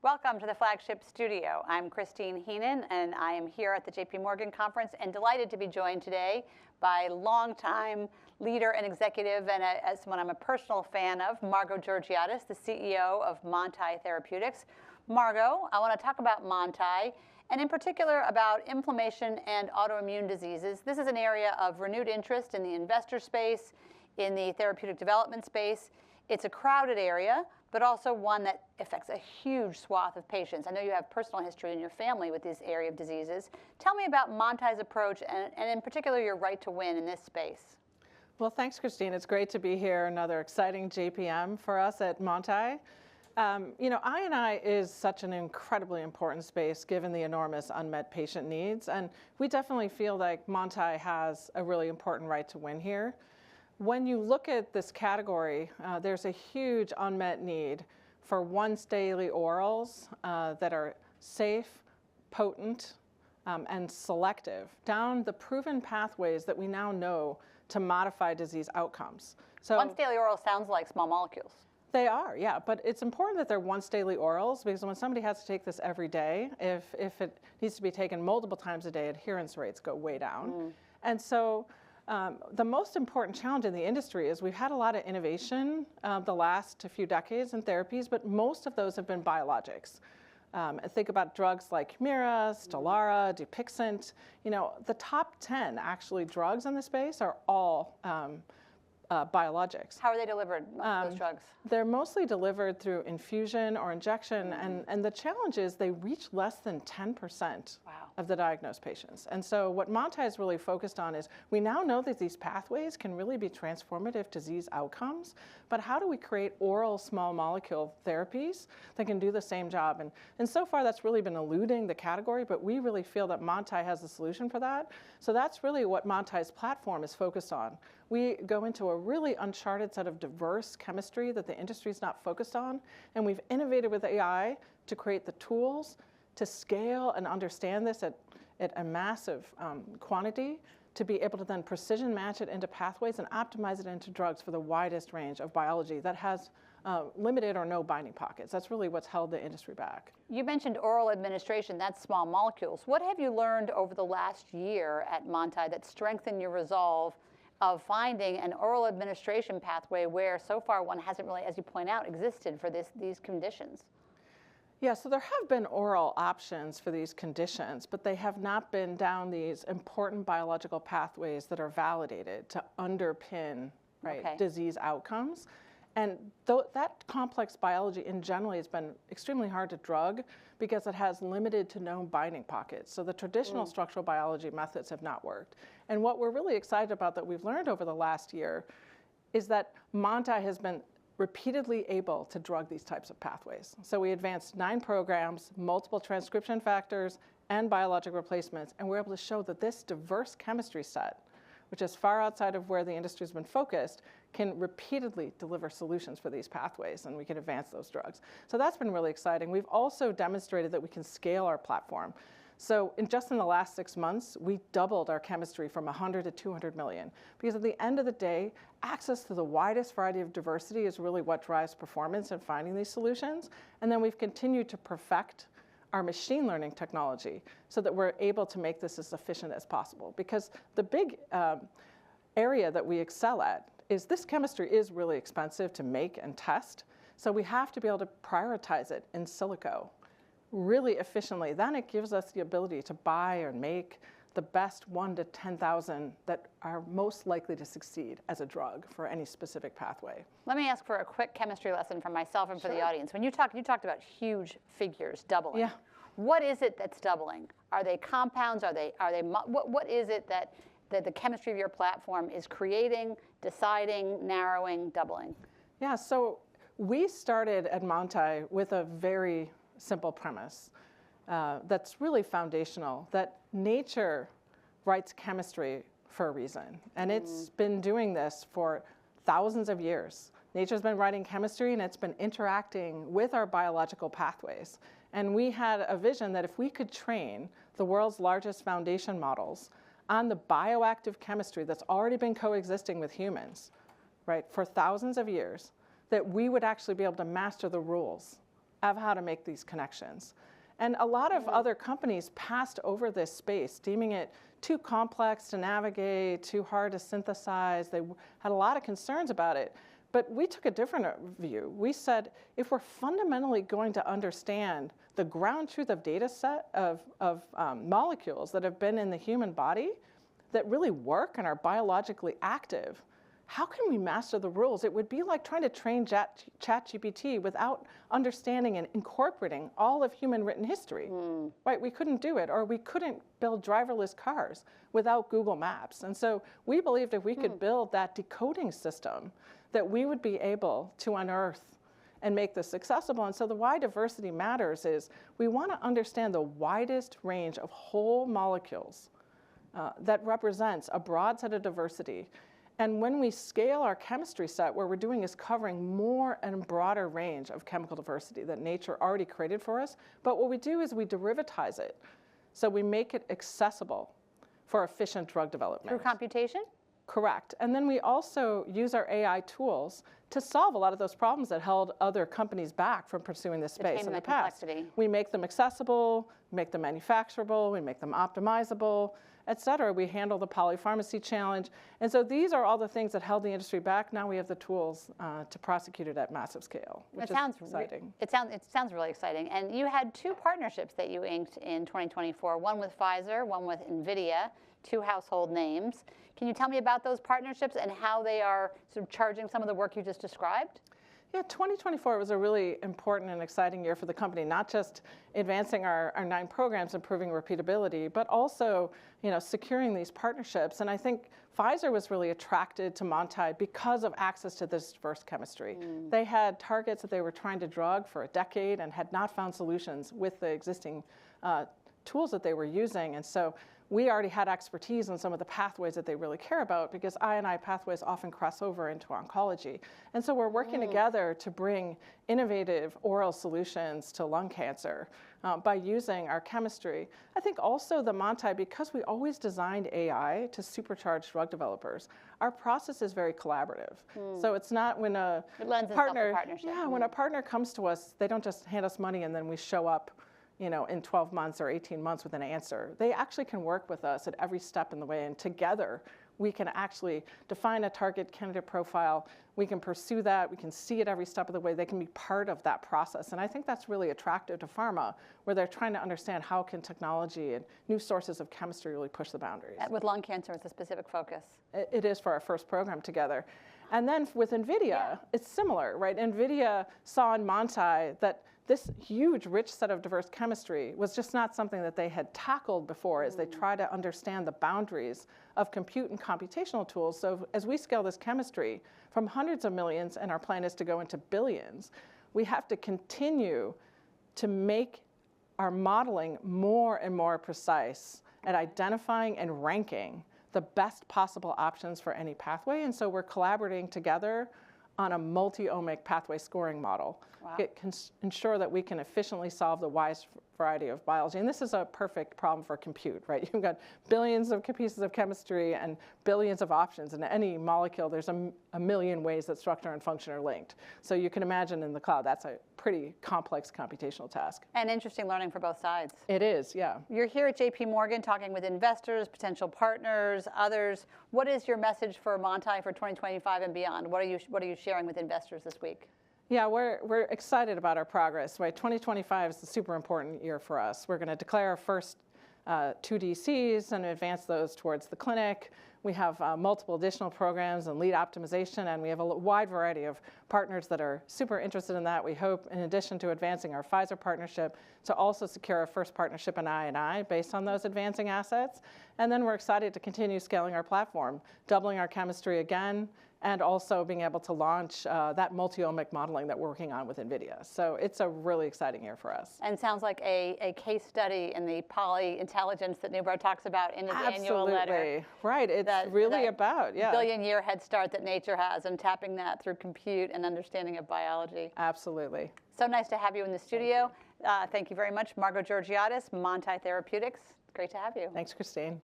Welcome to the Flagship Studio. I'm Christine Heenan, and I am here at the JP Morgan conference and delighted to be joined today by longtime leader and executive, and as someone I'm a personal fan of, Margo Georgiadis, the CEO of Montai Therapeutics. Margo, I want to talk about Montai, and in particular about inflammation and autoimmune diseases. This is an area of renewed interest in the investor space, in the therapeutic development space. It's a crowded area, but also one that affects a huge swath of patients. I know you have personal history in your family with this area of diseases. Tell me about Montai's approach, and in particular, your right to win in this space. Well, thanks, Christine. It's great to be here. Another exciting JPM for us at Montai. I&I is such an incredibly important space given the enormous unmet patient needs. And we definitely feel like Montai has a really important right to win here. When you look at this category, there's a huge unmet need for once-daily orals that are safe, potent, and selective down the proven pathways that we now know to modify disease outcomes. So once-daily oral sounds like small molecules. They are, yeah, but it's important that they're once-daily orals because when somebody has to take this every day, if it needs to be taken multiple times a day, adherence rates go way down. And so the most important challenge in the industry is we've had a lot of innovation the last few decades in therapies, but most of those have been biologics. Think about drugs like Humira, Stelara, Dupixent. The top 10 actually drugs in the space are all biologics. How are they delivered, those drugs? They're mostly delivered through infusion or injection, and the challenge is they reach less than 10% of the diagnosed patients. And so what Montai is really focused on is we now know that these pathways can really be transformative disease outcomes, but how do we create oral small molecule therapies that can do the same job? And so far that's really been eluding the category, but we really feel that Montai has the solution for that. So that's really what Montai's platform is focused on. We go into a really uncharted set of diverse chemistry that the industry is not focused on, and we've innovated with AI to create the tools to scale and understand this at a massive quantity to be able to then precision match it into pathways and optimize it into drugs for the widest range of biology that has limited or no binding pockets. That's really what's held the industry back. You mentioned oral administration, that's small molecules. What have you learned over the last year at Montai that strengthened your resolve of finding an oral administration pathway where so far one hasn't really, as you point out, existed for these conditions? Yeah, so there have been oral options for these conditions, but they have not been down these important biological pathways that are validated to underpin disease outcomes. And that complex biology in general has been extremely hard to drug because it has limited to known binding pockets. So the traditional structural biology methods have not worked. And what we're really excited about that we've learned over the last year is that Montai has been repeatedly able to drug these types of pathways. So we advanced 9 programs, multiple transcription factors, and biologic replacements, and we're able to show that this diverse chemistry set, which is far outside of where the industry has been focused, can repeatedly deliver solutions for these pathways, and we can advance those drugs. So that's been really exciting. We've also demonstrated that we can scale our platform. So just in the last 6 months, we doubled our chemistry from 100 to 200 million. Because at the end of the day, access to the widest variety of diversity is really what drives performance in finding these solutions. And then we've continued to perfect our machine learning technology so that we're able to make this as efficient as possible. Because the big area that we excel at is this chemistry is really expensive to make and test. So we have to be able to prioritize it in silico really efficiently. Then it gives us the ability to buy or make the best 1 to 10,000 that are most likely to succeed as a drug for any specific pathway. Let me ask for a quick chemistry lesson for myself and for the audience. When you talked about huge figures doubling. Yeah. What is it that's doubling? Are they compounds? What is it that the chemistry of your platform is creating, deciding, narrowing, doubling? Yeah, so we started at Montai with a very simple premise that's really foundational, that nature writes chemistry for a reason. And it's been doing this for thousands of years. Nature's been writing chemistry, and it's been interacting with our biological pathways. And we had a vision that if we could train the world's largest foundation models on the bioactive chemistry that's already been coexisting with humans, for thousands of years, that we would actually be able to master the rules of how to make these connections. And a lot of other companies passed over this space, deeming it too complex to navigate, too hard to synthesize. They had a lot of concerns about it. But we took a different view. We said, if we're fundamentally going to understand the ground truth of data set of molecules that have been in the human body that really work and are biologically active, how can we master the rules? It would be like trying to train ChatGPT without understanding and incorporating all of human written history, right? We couldn't do it, or we couldn't build driverless cars without Google Maps. And so we believed if we could build that decoding system, that we would be able to unearth and make this accessible. And so the why diversity matters is we want to understand the widest range of whole molecules that represents a broad set of diversity. And when we scale our chemistry set, what we're doing is covering more and broader range of chemical diversity that nature already created for us. But what we do is we derivatize it. So we make it accessible for efficient drug development. Through computation? Correct. And then we also use our AI tools to solve a lot of those problems that held other companies back from pursuing this space in the past. We make them accessible, make them manufacturable, we make them optimizable, et cetera. We handle the polypharmacy challenge. And so these are all the things that held the industry back. Now we have the tools to prosecute it at massive scale, which is exciting. It sounds really exciting. And you had 2 partnerships that you inked in 2024, one with Pfizer, one with NVIDIA, 2 household names. Can you tell me about those partnerships and how they are sort of charging some of the work you just described? Yeah, 2024 was a really important and exciting year for the company, not just advancing our 9 programs, improving repeatability, but also, securing these partnerships. And I think Pfizer was really attracted to Montai because of access to this diverse chemistry. They had targets that they were trying to drug for a decade and had not found solutions with the existing tools that they were using. And so we already had expertise in some of the pathways that they really care about, because I&I pathways often cross over into oncology. And so we're working together to bring innovative oral solutions to lung cancer by using our chemistry. I think also the Montai, because we always designed AI to supercharge drug developers, our process is very collaborative. So it's not when a partner, when a partner comes to us, they don't just hand us money and then we show up in 12 months or 18 months with an answer. They actually can work with us at every step in the way, and together we can actually define a target candidate profile. We can pursue that. We can see it every step of the way. They can be part of that process. And I think that's really attractive to pharma, where they're trying to understand how can technology and new sources of chemistry really push the boundaries. With lung cancer, it's a specific focus. It is for our first program together. And then with NVIDIA, it's similar, right? NVIDIA saw in Montai that this huge, rich set of diverse chemistry was just not something that they had tackled before as they try to understand the boundaries of compute and computational tools. So as we scale this chemistry from hundreds of millions, and our plan is to go into billions, we have to continue to make our modeling more and more precise at identifying and ranking the best possible options for any pathway. And so we're collaborating together on a multi-omic pathway scoring model. It can ensure that we can efficiently solve the widest variety of biology. And this is a perfect problem for compute, right? You've got billions of pieces of chemistry and billions of options. In any molecule, there's a million ways that structure and function are linked. So you can imagine in the cloud, that's a pretty complex computational task. And interesting learning for both sides. It is, yeah. You're here at JP Morgan talking with investors, potential partners, others. What is your message for Montai for 2025 and beyond? What are you sharing with investors this week? Yeah, we're excited about our progress. Right, 2025 is a super important year for us. We're going to declare our first 2 DCs and advance those towards the clinic. We have multiple additional programs and lead optimization, and we have a wide variety of partners that are super interested in that. We hope, in addition to advancing our Pfizer partnership, to also secure our first partnership in I&I based on those advancing assets. And then we're excited to continue scaling our platform, doubling our chemistry again, and also being able to launch that multi-omic modeling that we're working on with NVIDIA. So it's a really exciting year for us. And sounds like a case study in the poly-intelligence that Nubro talks about in his annual letter. Absolutely, right. It's really about, billion-year head start that nature has and tapping that through compute and understanding of biology. Absolutely. So nice to have you in the studio. Thank you very much. Margo Georgiadis, Montai Therapeutics. Great to have you. Thanks, Christine.